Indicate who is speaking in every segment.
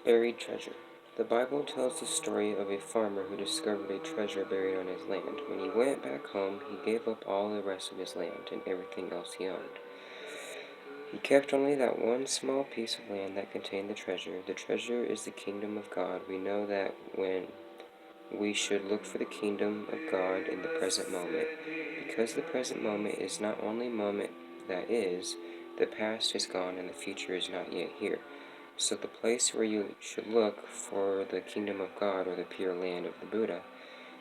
Speaker 1: Buried treasure. The Bible tells the story of a farmer who discovered a treasure buried on his land. When he went back home, he gave up all the rest of his land and everything else he owned. He kept only that one small piece of land that contained the treasure. The treasure is the kingdom of God. We know that when we should look for the kingdom of God in the present moment, because the present moment is not only moment that is, the past is gone and the future is not yet here. So the place where you should look for the kingdom of God or the pure land of the Buddha,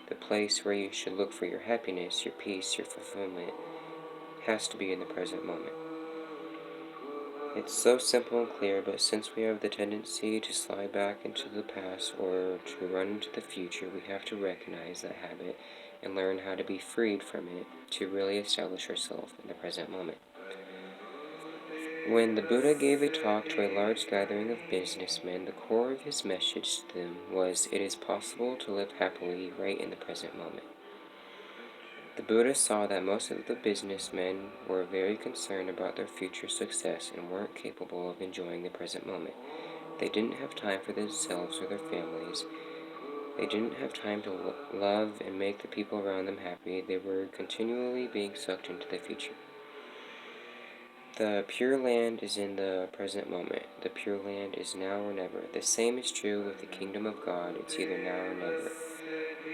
Speaker 1: the place where you should look for your happiness, your peace, your fulfillment, has to be in the present moment. It's so simple and clear, but since we have the tendency to slide back into the past or to run into the future, we have to recognize that habit and learn how to be freed from it to really establish ourselves in the present moment. When the Buddha gave a talk to a large gathering of businessmen, the core of his message to them was, it is possible to live happily right in the present moment. The Buddha saw that most of the businessmen were very concerned about their future success and weren't capable of enjoying the present moment. They didn't have time for themselves or their families. They didn't have time to love and make the people around them happy. They were continually being sucked into the future. The Pure Land is in the present moment. The Pure Land is now or never. The same is true with the Kingdom of God. It's either now or never.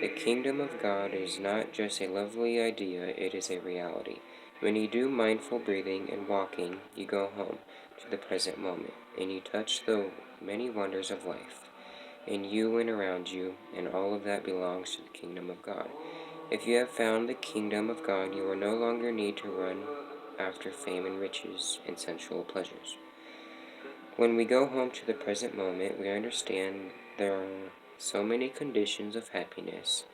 Speaker 1: The Kingdom of God is not just a lovely idea, it is a reality. When you do mindful breathing and walking, you go home to the present moment, and you touch the many wonders of life, in you and around you, and all of that belongs to the Kingdom of God. If you have found the Kingdom of God, you will no longer need to run after fame and riches and sensual pleasures. When we go home to the present moment, we understand there are so many conditions of happiness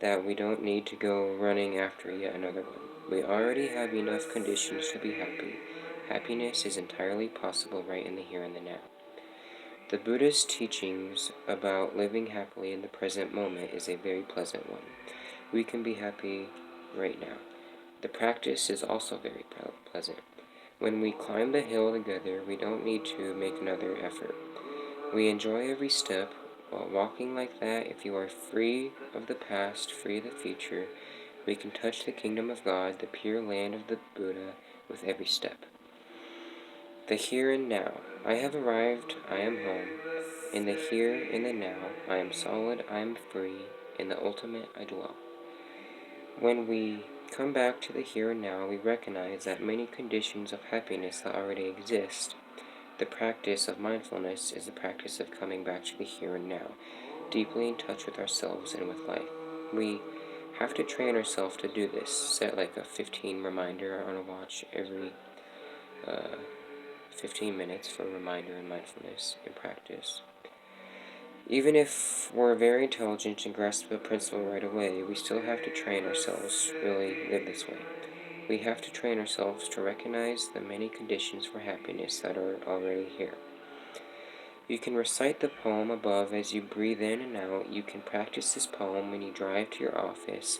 Speaker 1: that we don't need to go running after yet another one. We already have enough conditions to be happy. Happiness is entirely possible right in the here and the now. The Buddha's teachings about living happily in the present moment is a very pleasant one. We can be happy right now. The practice is also very pleasant. When we climb the hill together, we don't need to make another effort. We enjoy every step. While walking like that, if you are free of the past, free of the future, we can touch the kingdom of God, the pure land of the Buddha, with every step. The here and now. I have arrived, I am home. In the here, in the now, I am solid, I am free. In the ultimate, I dwell. When we come back to the here and now, we recognize that many conditions of happiness that already exist. The practice of mindfulness is the practice of coming back to the here and now, deeply in touch with ourselves and with life. We have to train ourselves to do this. Set like a 15 reminder on a watch every 15 minutes for a reminder and mindfulness in practice. Even if we're very intelligent and grasp a principle right away, we still have to train ourselves to really live this way. We have to train ourselves to recognize the many conditions for happiness that are already here. You can recite the poem above as you breathe in and out. You can practice this poem when you drive to your office.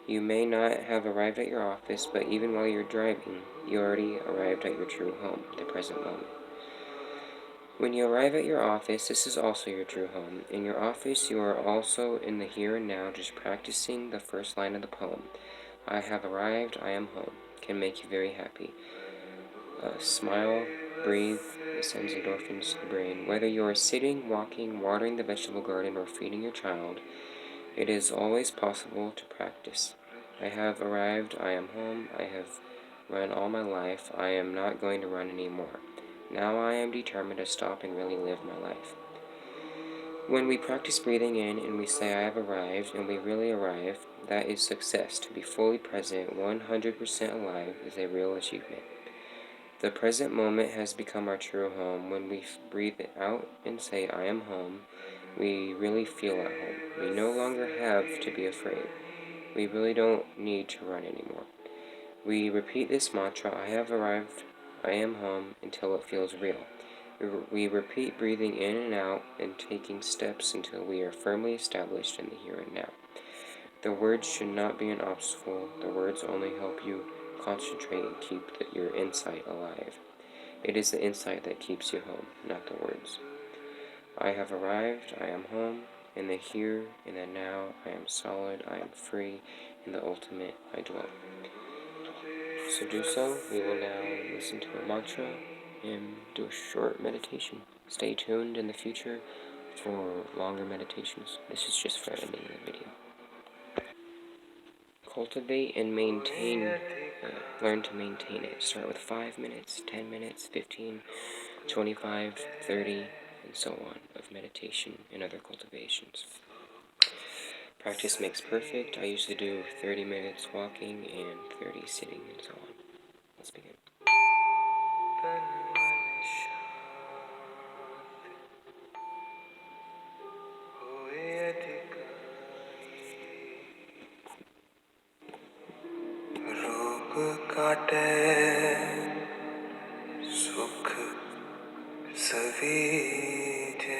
Speaker 1: You may not have arrived at your office, but even while you're driving, you already arrived at your true home, the present moment. When you arrive at your office, this is also your true home. In your office, you are also in the here and now, just practicing the first line of the poem. I have arrived, I am home. Can make you very happy. Smile, breathe, it sends endorphins to the brain. Whether you are sitting, walking, watering the vegetable garden, or feeding your child, it is always possible to practice. I have arrived, I am home, I have run all my life, I am not going to run anymore. Now I am determined to stop and really live my life. When we practice breathing in and we say I have arrived and we really arrive, that is success. To be fully present, 100% alive, is a real achievement. The present moment has become our true home. When we breathe it out and say I am home, we really feel at home. We no longer have to be afraid. We really don't need to run anymore. We repeat this mantra, I have arrived, I am home, until it feels real. We repeat breathing in and out and taking steps until we are firmly established in the here and now. The words should not be an obstacle. The words only help you concentrate and keep your insight alive. It is the insight that keeps you home, not the words. I have arrived, I am home, in the here, in the now, I am solid, I am free, in the ultimate I dwell. So do so. We will now listen to a mantra and do a short meditation. Stay tuned in the future for longer meditations. This is just for ending the video. Cultivate and maintain, learn to maintain it. Start with 5 minutes, 10 minutes, 15, 25, 30, and so on of meditation and other cultivations. Practice makes perfect. I usually do 30 minutes walking and 30 sitting and so on. Let's begin. काटे सुख सवीजे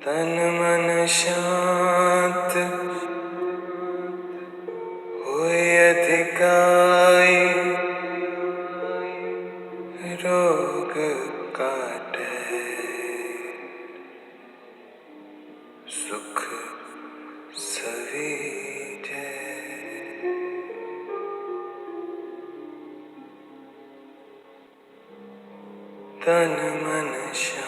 Speaker 1: तन मन शांत होए अधिकाई रोग काटे सुख सवीजे तन मन शांत